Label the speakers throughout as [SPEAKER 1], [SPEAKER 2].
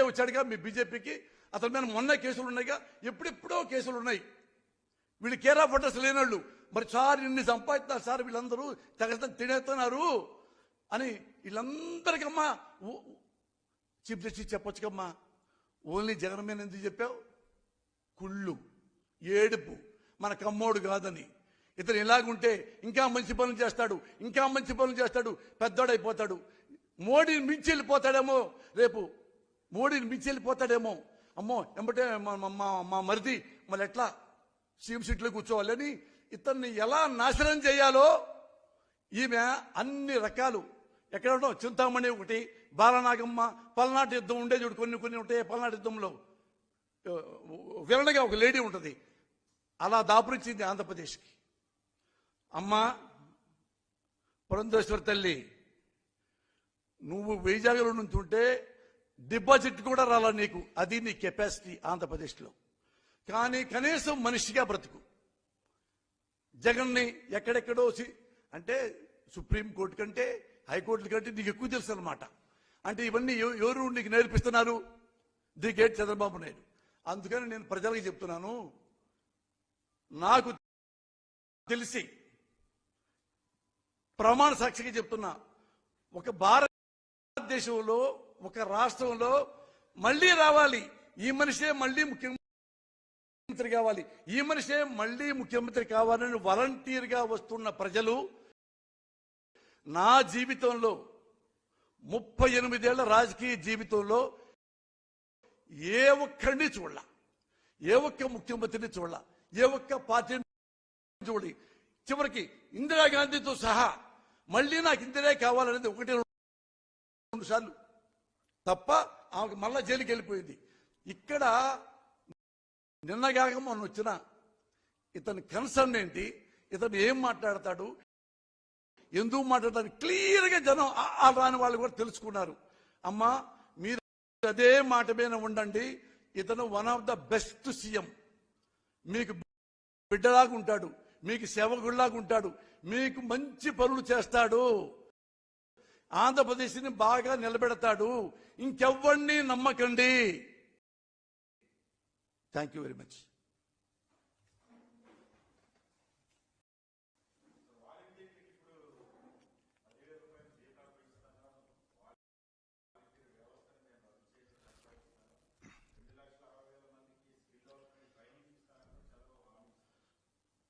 [SPEAKER 1] వచ్చాడుగా మీ బీజేపీకి, అతని మీద మొన్న కేసులు ఉన్నాయిగా, ఎప్పుడెప్పుడో కేసులు ఉన్నాయి. వీళ్ళు కేర్ ఆఫ్ అడ్రస్ లేనోళ్ళు. మరి సార్ ఇన్ని సంపాదిస్తున్నారు సార్, వీళ్ళందరూ తగ తినేస్తున్నారు అని వీళ్ళందరికమ్మా చీఫ్ జస్టిస్ చెప్పొచ్చుకమ్మా. ఓన్లీ జగన్ మీద ఎందుకు చెప్పావు? కుళ్ళు, ఏడుపు, మన కమ్మోడు కాదని. ఇతను ఇలాగుంటే ఇంకా మంచి పనులు చేస్తాడు, ఇంకా మంచి పనులు చేస్తాడు, పెద్దోడైపోతాడు. మోడీని మించి వెళ్ళిపోతాడేమో, రేపు మోడీని మించి వెళ్ళిపోతాడేమో. అమ్మో ఎంబటే మా మరిది మళ్ళీ ఎట్లా సీఎం సీట్లో కూర్చోవాలని ఇతన్ని ఎలా నాశనం చేయాలో ఈమె అన్ని రకాలు. ఎక్కడ ఉంటాం, చింతామణి ఒకటి, బాలనాగమ్మ, పల్నాటి యుద్ధం ఉండే చూడు, కొన్ని ఉంటాయి. పల్నాటి యుద్ధంలో విరణగా ఒక లేడీ ఉంటుంది, అలా దాపురించింది ఆంధ్రప్రదేశ్కి. అమ్మ పురంధేశ్వరి తల్లి, నువ్వు వైజాగ్లో నుంచి ఉంటే డిపాజిట్ కూడా రాలా నీకు, అది నీ కెపాసిటీ ఆంధ్రప్రదేశ్లో. కానీ కనీసం మనిషిగా బ్రతుకు. జగన్ని ఎక్కడెక్కడో అంటే సుప్రీంకోర్టు కంటే హైకోర్టుల కంటే నీకు ఎక్కువ తెలుసు అనమాట. అంటే ఇవన్నీ ఎవరు నీకు నేర్పిస్తున్నారు? The gate Chandrababu Naidu. అందుకని నేను ప్రజలకు చెప్తున్నాను, నాకు తెలిసి ప్రమాణ సాక్షిగా చెప్తున్నా, ఒక భారతదేశంలో ఒక రాష్ట్రంలో మళ్ళీ రావాలి, ఈ మనిషే మళ్ళీ ముఖ్యమంత్రి కావాలి, ఈ మనిషే మళ్ళీ ముఖ్యమంత్రి కావాలని వాలంటీర్గా వస్తున్న ప్రజలు నా జీవితంలో 38 ఏళ్ల రాజకీయ జీవితంలో ఏ ఒక్కడిని చూడలా, ఏ ఒక్క ముఖ్యమంత్రిని చూడలా, ఏ ఒక్క పార్టీని చూడి, చివరికి ఇందిరాగాంధీతో సహా మళ్ళీ నాకు ఇందిరే కావాలనేది 1-2 సార్లు తప్ప ఆమెకు మళ్ళా జైలుకి వెళ్ళిపోయింది. ఇక్కడ నిన్నగాక మొన్న వచ్చిన ఇతని కన్సర్న్ ఏంటి, ఇతను ఏం మాట్లాడతాడు, ఎందుకు మాట్లాడతాడు క్లియర్గా జనం రాని వాళ్ళు కూడా తెలుసుకున్నారు. అమ్మా మీరు అదే మాట మీద ఉండండి, ఇతను one of the best CM, మీకు బిడ్డలాగా ఉంటాడు, మీకు సేవకుడిలాగా ఉంటాడు, మీకు మంచి పనులు చేస్తాడు, ఆంధ్రప్రదేశ్ని బాగా నిలబెడతాడు, ఇంకెవ్వరిని నమ్మకండి. Thank you very much.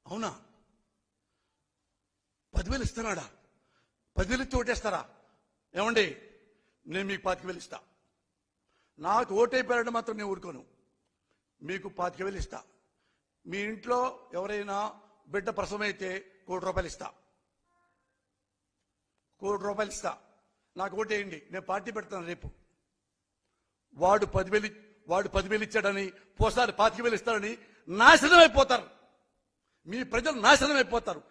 [SPEAKER 1] అవునా? 10,000 ఇస్తున్నాడా? 10,000 ఇచ్చి ఓటేస్తారా? ఏమండి, నేను మీకు 25,000 ఇస్తా. నాకు ఓటైపోయాడు మాత్రం నేను ఊరుకోను. మీకు 25,000 ఇస్తా. మీ ఇంట్లో ఎవరైనా బిడ్డ ప్రసవమైతే ₹1,00,00,000 ఇస్తా. ₹1,00,00,000 ఇస్తా. నాకు ఓటేయండి, నేను పార్టీ పెడతాను రేపు. వాడు 10,000 ఇచ్చాడని, పోసారి 25,000 ఇస్తాడని నాశనం అయిపోతారు. మీ ప్రజలు నాశనం అయిపోతారు.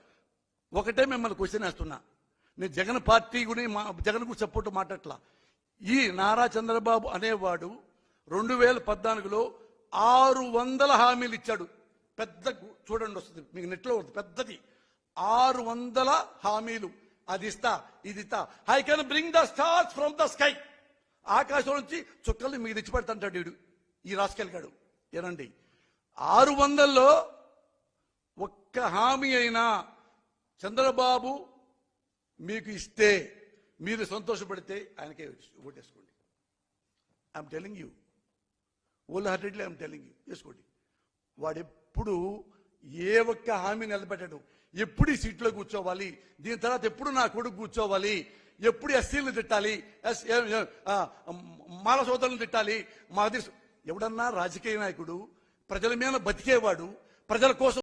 [SPEAKER 1] ఒకటే మిమ్మల్ని క్వశ్చన్ వేస్తున్నా, నేను జగన్ పార్టీ గురించి జగన్కు సపోర్ట్ మాట్లాడట్లా. ఈ నారా చంద్రబాబు అనేవాడు 2014లో 600 హామీలు ఇచ్చాడు. పెద్ద చూడండి వస్తుంది మీకు నెట్లో, పెద్దది 600 హామీలు. అది ఇస్తా, ఇది ఇస్తా, I can bring the stars from the sky. ఆకాశం నుంచి చుక్కల్ని మీకు తెచ్చిపెడతాంటాడు వీడు, ఈ రాసుకెళ్ళాడు. ఏనండి, 600లో ఒక్క హామీ అయినా చంద్రబాబు మీకు ఇస్తే మీరు సంతోషపడితే ఆయనకే ఓటేసుకోండి. I'm telling you, wholeheartedly I'm telling you, చేసుకోండి. వాడెప్పుడు ఏ ఒక్క హామీ నిలబెట్టాడు, ఎప్పుడు ఈ సీట్లో కూర్చోవాలి, దీని తర్వాత ఎప్పుడు నా కొడుకు కూర్చోవాలి, ఎప్పుడు ఎస్సీలను తిట్టాలి, మాల సోదరులను తిట్టాలి. మాది ఎవడన్నా రాజకీయ నాయకుడు ప్రజల మీద బతికేవాడు, ప్రజల కోసం